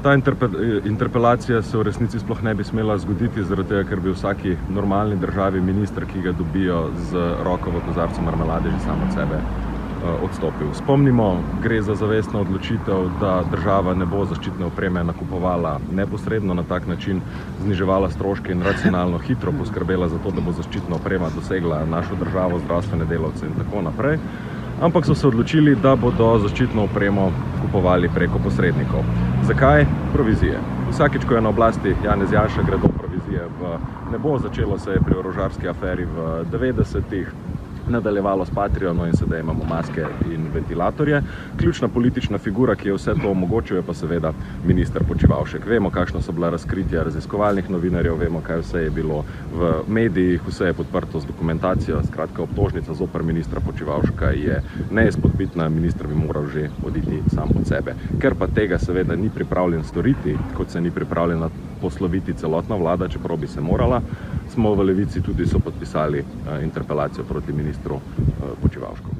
Ta interpelacija se v resnici sploh ne bi smela zgoditi, zaradi tega, ker bi v vsaki normalni državi minister, ki ga dobijo z roko v kozarcu marmelade, že sam od sebe odstopil. Spomnimo, gre za zavestno odločitev, da država ne bo zaščitne opreme nakupovala neposredno, na tak način zniževala stroške in racionalno hitro poskrbela za to, da bo zaščitna oprema dosegla našo državo, zdravstvene delavce in tako naprej. Ampak so se odločili, da bodo zaščitno opremo kupovali preko posrednikov. Zakaj? Provizije. Vsakič, ko je na oblasti Janez Janša, gredo provizije v nebo. Začelo se je pri orožarski aferi v 90-ih, nadaljevalo s Patrijano in sedaj imamo maske in ventilatorje. Ključna politična figura, ki je vse to omogočil, je pa seveda minister Počivalšek. Vemo, kakšno so bila razkritja raziskovalnih novinarjev, vemo, kaj vse je bilo v medijih, vse je podprto z dokumentacijo. Skratka, obtožnica zoper ministra Počivalška je neizpodbitna, minister bi moral že oditi sam od sebe. Ker pa tega seveda ni pripravljen storiti, kot se ni pripravljena posloviti celotna vlada, čeprav bi se morala, smo v Levici tudi sopodpisali interpelacijo proti ministru Počivalšku.